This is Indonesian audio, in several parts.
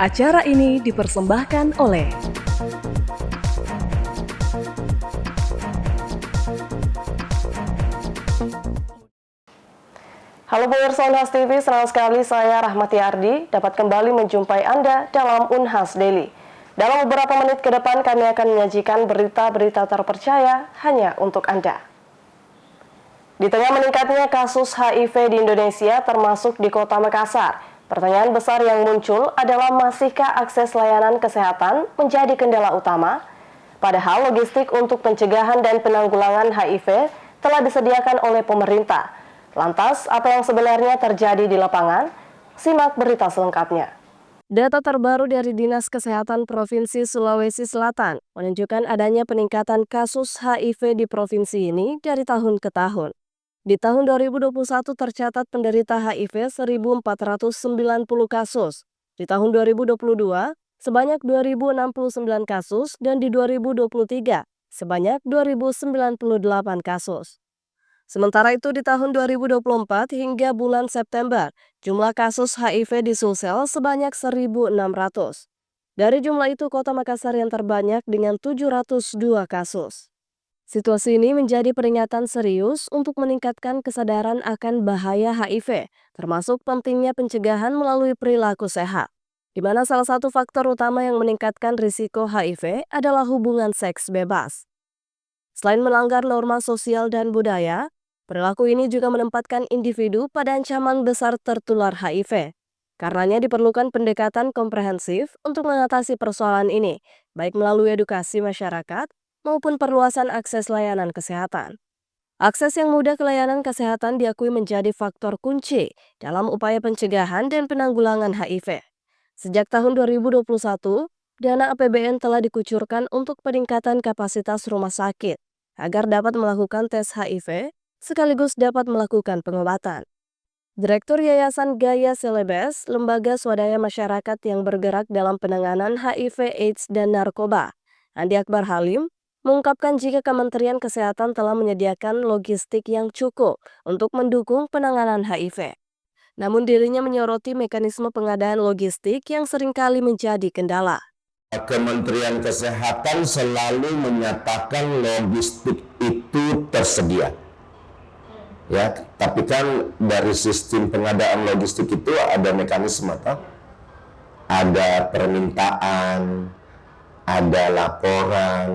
Acara ini dipersembahkan oleh Halo pemirsa Unhas TV, senang sekali saya Rahmati Ardi dapat kembali menjumpai Anda dalam Unhas Daily. Dalam beberapa menit ke depan kami akan menyajikan berita-berita terpercaya hanya untuk Anda. Di tengah meningkatnya kasus HIV di Indonesia termasuk di Kota Makassar, pertanyaan besar yang muncul adalah masihkah akses layanan kesehatan menjadi kendala utama? Padahal logistik untuk pencegahan dan penanggulangan HIV telah disediakan oleh pemerintah. Lantas, apa yang sebenarnya terjadi di lapangan? Simak berita selengkapnya. Data terbaru dari Dinas Kesehatan Provinsi Sulawesi Selatan menunjukkan adanya peningkatan kasus HIV di provinsi ini dari tahun ke tahun. Di tahun 2021 tercatat penderita HIV 1.490 kasus. Di tahun 2022 sebanyak 2.069 kasus dan di 2023 sebanyak 2.098 kasus. Sementara itu di tahun 2024 hingga bulan September, jumlah kasus HIV di Sulsel sebanyak 1.600. Dari jumlah itu, Kota Makassar yang terbanyak dengan 702 kasus. Situasi ini menjadi peringatan serius untuk meningkatkan kesadaran akan bahaya HIV, termasuk pentingnya pencegahan melalui perilaku sehat, di mana salah satu faktor utama yang meningkatkan risiko HIV adalah hubungan seks bebas. Selain melanggar norma sosial dan budaya, perilaku ini juga menempatkan individu pada ancaman besar tertular HIV. Karenanya diperlukan pendekatan komprehensif untuk mengatasi persoalan ini, baik melalui edukasi masyarakat maupun perluasan akses layanan kesehatan. Akses yang mudah ke layanan kesehatan diakui menjadi faktor kunci dalam upaya pencegahan dan penanggulangan HIV. Sejak tahun 2021, dana APBN telah dikucurkan untuk peningkatan kapasitas rumah sakit agar dapat melakukan tes HIV sekaligus dapat melakukan pengobatan. Direktur Yayasan Gaya Celebes, lembaga swadaya masyarakat yang bergerak dalam penanganan HIV, AIDS, dan narkoba, Andi Akbar Halim, mengungkapkan jika Kementerian Kesehatan telah menyediakan logistik yang cukup untuk mendukung penanganan HIV. Namun dirinya menyoroti mekanisme pengadaan logistik yang seringkali menjadi kendala. Kementerian Kesehatan selalu menyatakan logistik itu tersedia. Ya, tapi kan dari sistem pengadaan logistik itu ada mekanisme, ada permintaan, ada laporan,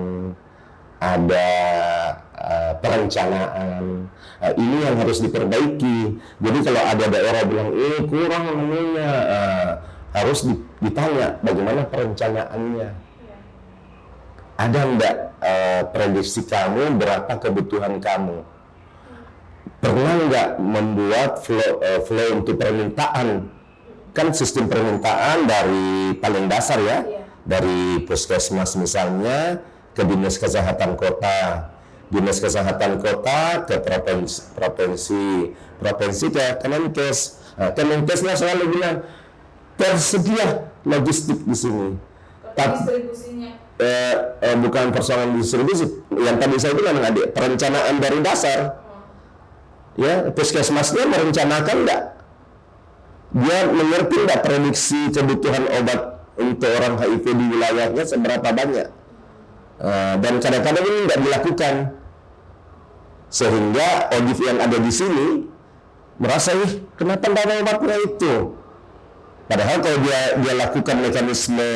ada perencanaan. Ini yang harus diperbaiki. Jadi kalau ada daerah bilang ini kurang menunya, harus ditanya bagaimana perencanaannya. Ada enggak prediksi kamu berapa kebutuhan kamu? Pernah nggak membuat flow untuk permintaan? Kan sistem permintaan dari paling dasar ya, dari puskesmas misalnya ke dinas kesehatan kota, dinas kesehatan kota ke provinsi ke Kemenkes. Kemenkesnya selalu bilang tersedia logistik di sini. Distribusinya bukan persoalan distribusi. Yang tadi saya bilang perencanaan dari dasar. Ya, puskesmasnya merencanakan enggak? Dia mengerti enggak prediksi kebutuhan obat untuk orang HIV di wilayahnya seberapa banyak? Dan kadang-kadang ini enggak dilakukan. Sehingga ODIF yang ada di sini merasa, kenapa enggak ada obatnya itu? Padahal kalau dia lakukan mekanisme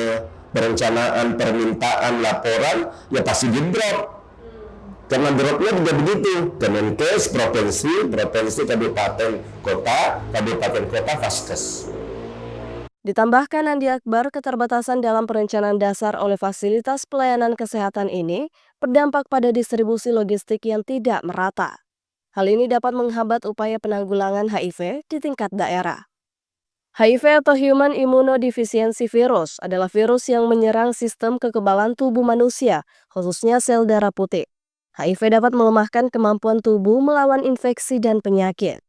perencanaan, permintaan, laporan, ya pasti di-drop. Karena dropnya juga begitu, Kemenkes, provinsi, kabupaten kota, Vaskes. Ditambahkan Andi Akbar, keterbatasan dalam perencanaan dasar oleh fasilitas pelayanan kesehatan ini berdampak pada distribusi logistik yang tidak merata. Hal ini dapat menghambat upaya penanggulangan HIV di tingkat daerah. HIV atau Human Immunodeficiency Virus adalah virus yang menyerang sistem kekebalan tubuh manusia, khususnya sel darah putih. HIV dapat melemahkan kemampuan tubuh melawan infeksi dan penyakit.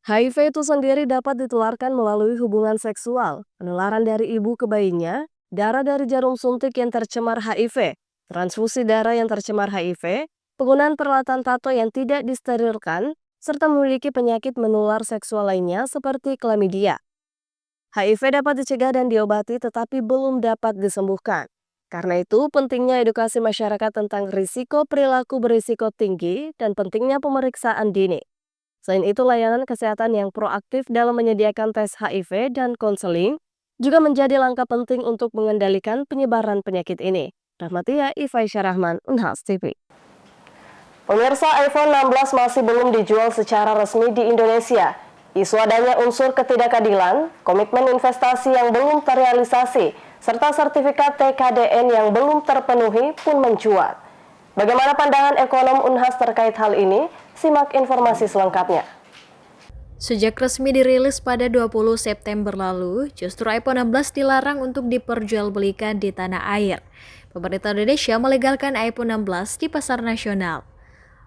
HIV itu sendiri dapat ditularkan melalui hubungan seksual, penularan dari ibu ke bayinya, darah dari jarum suntik yang tercemar HIV, transfusi darah yang tercemar HIV, penggunaan peralatan tato yang tidak disterilkan, serta memiliki penyakit menular seksual lainnya seperti chlamydia. HIV dapat dicegah dan diobati tetapi belum dapat disembuhkan. Karena itu, pentingnya edukasi masyarakat tentang risiko perilaku berisiko tinggi dan pentingnya pemeriksaan dini. Selain itu, layanan kesehatan yang proaktif dalam menyediakan tes HIV dan konseling juga menjadi langkah penting untuk mengendalikan penyebaran penyakit ini. Rahmatia Ifaisyah Rahman, Unhas TV. Pemirsa, iPhone 16 masih belum dijual secara resmi di Indonesia. Isu adanya unsur ketidakadilan, komitmen investasi yang belum terrealisasi, serta sertifikat TKDN yang belum terpenuhi pun mencuat. Bagaimana pandangan ekonom Unhas terkait hal ini? Simak informasi selengkapnya. Sejak resmi dirilis pada 20 September lalu, justru iPhone 16 dilarang untuk diperjualbelikan di tanah air. Pemerintah Indonesia melegalkan iPhone 16 di pasar nasional.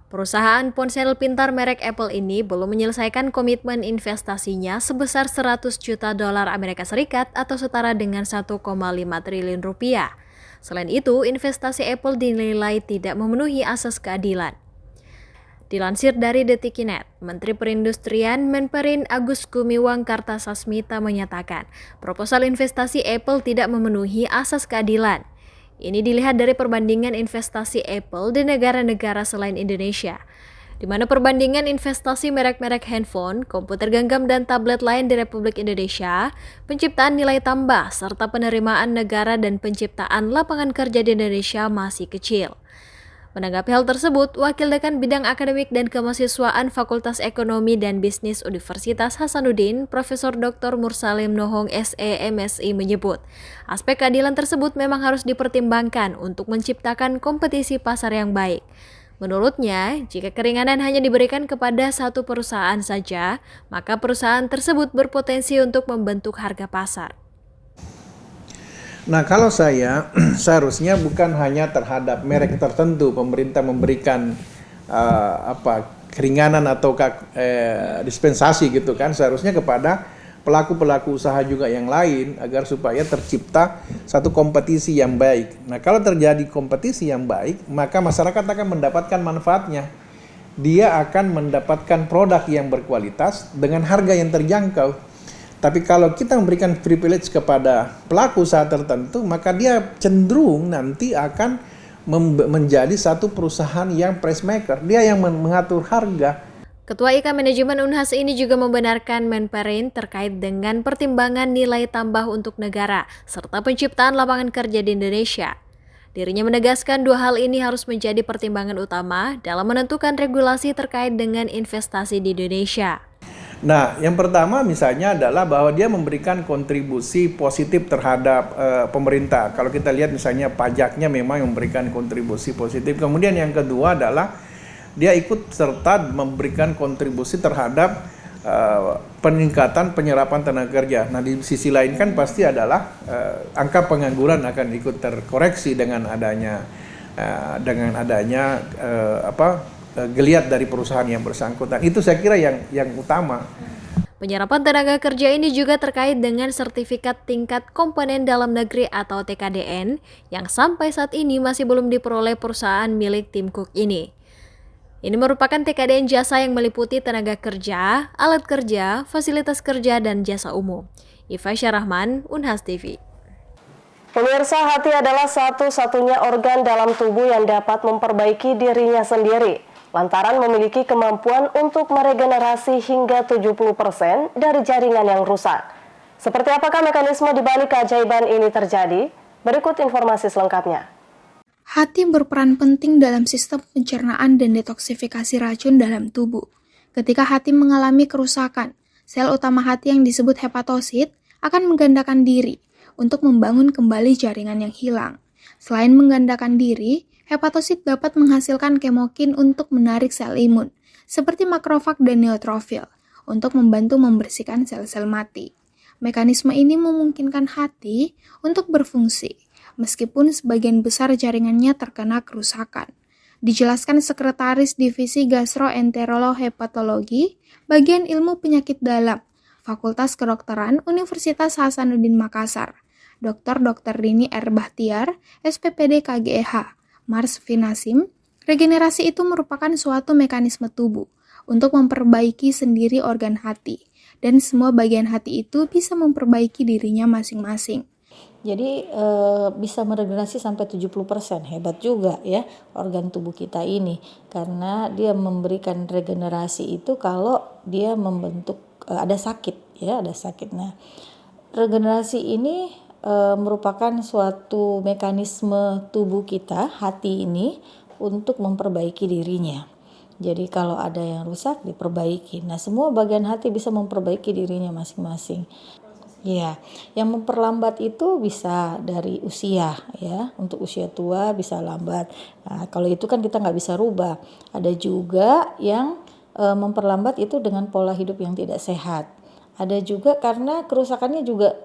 Perusahaan ponsel pintar merek Apple ini belum menyelesaikan komitmen investasinya sebesar 100 juta dolar Amerika Serikat atau setara dengan 1,5 triliun rupiah. Selain itu, investasi Apple dinilai tidak memenuhi asas keadilan. Dilansir dari Detik.net, Menteri Perindustrian Menperin Agus Gumiwang Kartasasmita menyatakan, proposal investasi Apple tidak memenuhi asas keadilan. Ini dilihat dari perbandingan investasi Apple di negara-negara selain Indonesia, di mana perbandingan investasi merek-merek handphone, komputer genggam, dan tablet lain di Republik Indonesia, penciptaan nilai tambah, serta penerimaan negara dan penciptaan lapangan kerja di Indonesia masih kecil. Menanggapi hal tersebut, Wakil Dekan Bidang Akademik dan Kemahasiswaan Fakultas Ekonomi dan Bisnis Universitas Hasanuddin, Profesor Dr. Mursalim Nohong SE MSI menyebut, aspek keadilan tersebut memang harus dipertimbangkan untuk menciptakan kompetisi pasar yang baik. Menurutnya, jika keringanan hanya diberikan kepada satu perusahaan saja, maka perusahaan tersebut berpotensi untuk membentuk harga pasar. Nah, kalau saya seharusnya bukan hanya terhadap merek tertentu pemerintah memberikan keringanan atau dispensasi gitu kan, seharusnya kepada pelaku-pelaku usaha juga yang lain agar supaya tercipta satu kompetisi yang baik. Nah, kalau terjadi kompetisi yang baik, maka masyarakat akan mendapatkan manfaatnya. Dia akan mendapatkan produk yang berkualitas dengan harga yang terjangkau. Tapi kalau kita memberikan privilege kepada pelaku usaha tertentu, maka dia cenderung nanti akan menjadi satu perusahaan yang price maker. Dia yang mengatur harga. Ketua IK Manajemen Unhas ini juga membenarkan Menperin terkait dengan pertimbangan nilai tambah untuk negara, serta penciptaan lapangan kerja di Indonesia. Dirinya menegaskan dua hal ini harus menjadi pertimbangan utama dalam menentukan regulasi terkait dengan investasi di Indonesia. Nah, yang pertama misalnya adalah bahwa dia memberikan kontribusi positif terhadap pemerintah. Kalau kita lihat misalnya pajaknya memang memberikan kontribusi positif. Kemudian yang kedua adalah dia ikut serta memberikan kontribusi terhadap peningkatan penyerapan tenaga kerja. Nah, di sisi lain kan pasti adalah angka pengangguran akan ikut terkoreksi dengan adanya geliat dari perusahaan yang bersangkutan. Itu saya kira yang utama. Penyerapan tenaga kerja ini juga terkait dengan sertifikat tingkat komponen dalam negeri atau TKDN yang sampai saat ini masih belum diperoleh perusahaan milik Tim Cook ini. Ini merupakan TKDN jasa yang meliputi tenaga kerja, alat kerja, fasilitas kerja, dan jasa umum. Ifaisyah Rahman, Unhas TV. Pemirsa, hati adalah satu-satunya organ dalam tubuh yang dapat memperbaiki dirinya sendiri, lantaran memiliki kemampuan untuk meregenerasi hingga 70% dari jaringan yang rusak. Seperti apakah mekanisme di balik keajaiban ini terjadi? Berikut informasi selengkapnya. Hati berperan penting dalam sistem pencernaan dan detoksifikasi racun dalam tubuh. Ketika hati mengalami kerusakan, sel utama hati yang disebut hepatosit akan menggandakan diri untuk membangun kembali jaringan yang hilang. Selain menggandakan diri, hepatosit dapat menghasilkan kemokin untuk menarik sel imun, seperti makrofag dan neutrofil, untuk membantu membersihkan sel-sel mati. Mekanisme ini memungkinkan hati untuk berfungsi, meskipun sebagian besar jaringannya terkena kerusakan. Dijelaskan Sekretaris Divisi Gastroenterologi, Bagian Ilmu Penyakit Dalam, Fakultas Kedokteran Universitas Hasanuddin Makassar, Dr. Rini R. Bahtiar, SPPD KGEH, Mars Finasim. Regenerasi itu merupakan suatu mekanisme tubuh untuk memperbaiki sendiri organ hati dan semua bagian hati itu bisa memperbaiki dirinya masing-masing. Jadi bisa meregenerasi sampai 70%, hebat juga ya organ tubuh kita ini. Karena dia memberikan regenerasi itu kalau dia membentuk, ada sakit ya, ada sakit. Nah, regenerasi ini merupakan suatu mekanisme tubuh kita, hati ini, untuk memperbaiki dirinya. Jadi kalau ada yang rusak diperbaiki. Nah, semua bagian hati bisa memperbaiki dirinya masing-masing. Ya, yang memperlambat itu bisa dari usia ya. Untuk usia tua bisa lambat. Nah, kalau itu kan kita nggak bisa rubah. Ada juga yang memperlambat itu dengan pola hidup yang tidak sehat. Ada juga karena kerusakannya juga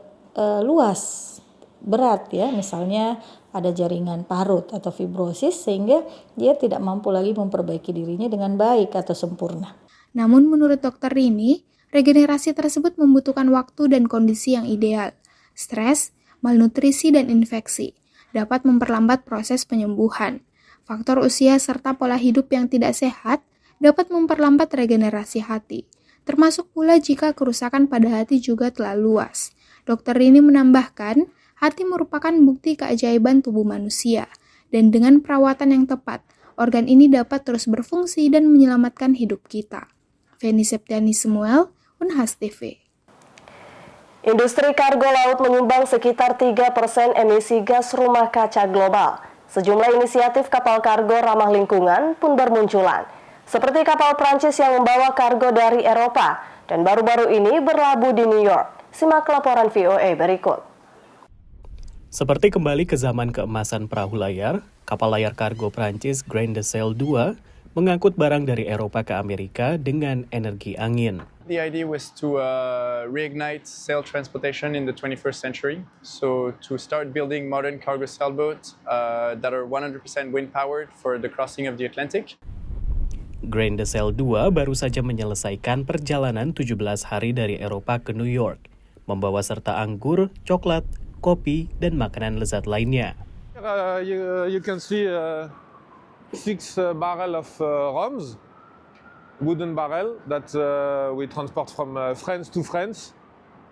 luas, berat ya. Misalnya ada jaringan parut atau fibrosis sehingga dia tidak mampu lagi memperbaiki dirinya dengan baik atau sempurna. Namun menurut dokter Rini, regenerasi tersebut membutuhkan waktu dan kondisi yang ideal. Stres, malnutrisi, dan infeksi dapat memperlambat proses penyembuhan. Faktor usia serta pola hidup yang tidak sehat dapat memperlambat regenerasi hati. Termasuk pula jika kerusakan pada hati juga telah luas. Dokter Rini menambahkan, hati merupakan bukti keajaiban tubuh manusia. Dan dengan perawatan yang tepat, organ ini dapat terus berfungsi dan menyelamatkan hidup kita. Feni Septiani Samuel, Unhas TV. Industri kargo laut menyumbang sekitar 3% emisi gas rumah kaca global. Sejumlah inisiatif kapal kargo ramah lingkungan pun bermunculan. Seperti kapal Prancis yang membawa kargo dari Eropa dan baru-baru ini berlabuh di New York. Simak laporan VOA berikut. Seperti kembali ke zaman keemasan perahu layar, kapal layar kargo Prancis Grand de Sail 2 mengangkut barang dari Eropa ke Amerika dengan energi angin. The idea was to reignite sail transportation in the 21st century. So to start building modern cargo sailboats that are 100% wind powered for the crossing of the Atlantic. Grand de Sail 2 baru saja menyelesaikan perjalanan 17 hari dari Eropa ke New York, membawa serta anggur, coklat, kopi, dan makanan lezat lainnya. You can see 6 barrels of rums, wooden barrel that we transport from France to France.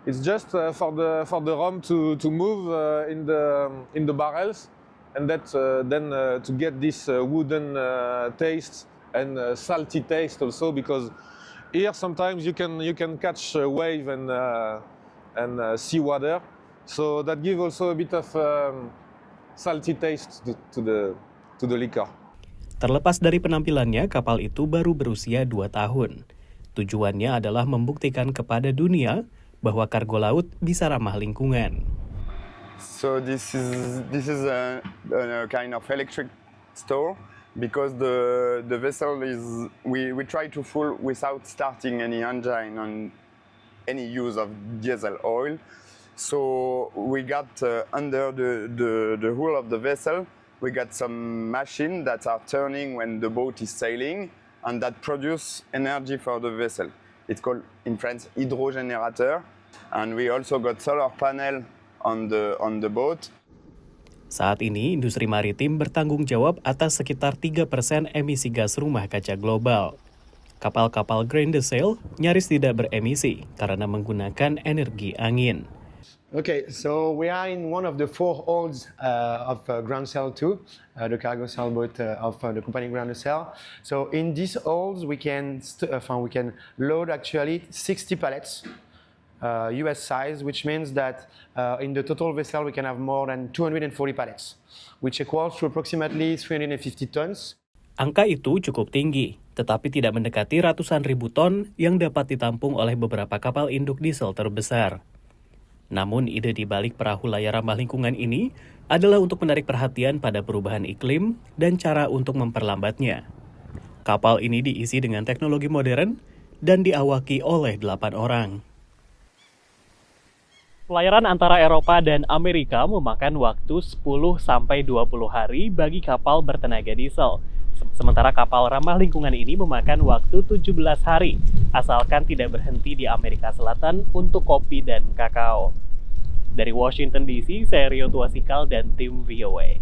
It's just for the rum to move in the barrels, and that then to get this wooden taste and salty taste also, because here sometimes you can catch a wave and sea water, so that gives also a bit of salty taste to the liquor. Terlepas dari penampilannya, kapal itu baru berusia 2 tahun. Tujuannya adalah membuktikan kepada dunia bahwa kargo laut bisa ramah lingkungan. So this is a kind of electric store because the vessel is we try to full without starting any engine on any use of diesel oil. So we got under the hull of the vessel. We got some machines that are turning when the boat is sailing and that produce energy for the vessel. It's called in French hydrogenerator, and we also got solar panel on the boat. Saat ini, industri maritim bertanggung jawab atas sekitar 3% emisi gas rumah kaca global. Kapal-kapal Grand de Sail nyaris tidak beremisi karena menggunakan energi angin. Okay, so we are in one of the 4 holds of Grand Sail 2, the cargo sailboat of the company Grand Sail. So in these holds we can load actually 60 pallets, US size, which means that in the total vessel we can have more than 240 pallets, which equals to approximately 350 tons. Angka itu cukup tinggi, tetapi tidak mendekati ratusan ribu ton yang dapat ditampung oleh beberapa kapal induk diesel terbesar. Namun ide di balik perahu layar ramah lingkungan ini adalah untuk menarik perhatian pada perubahan iklim dan cara untuk memperlambatnya. Kapal ini diisi dengan teknologi modern dan diawaki oleh 8 orang. Pelayaran antara Eropa dan Amerika memakan waktu 10-20 hari bagi kapal bertenaga diesel. Sementara kapal ramah lingkungan ini memakan waktu 17 hari, asalkan tidak berhenti di Amerika Selatan untuk kopi dan kakao. Dari Washington DC, saya Rio Tuasikal dan tim VOA.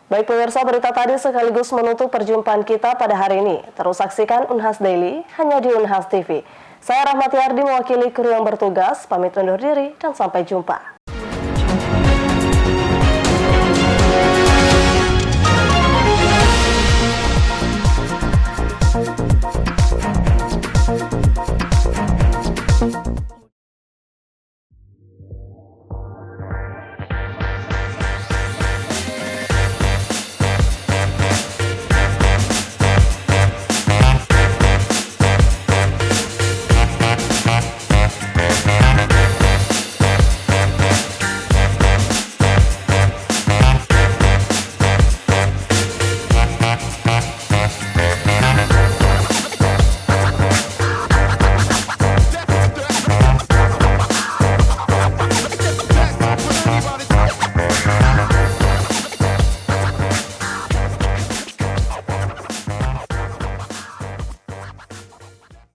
Baik pemirsa, berita tadi sekaligus menutup perjumpaan kita pada hari ini. Terus saksikan Unhas Daily hanya di Unhas TV. Saya Rahmati Ardi mewakili kru yang bertugas, pamit undur diri dan sampai jumpa.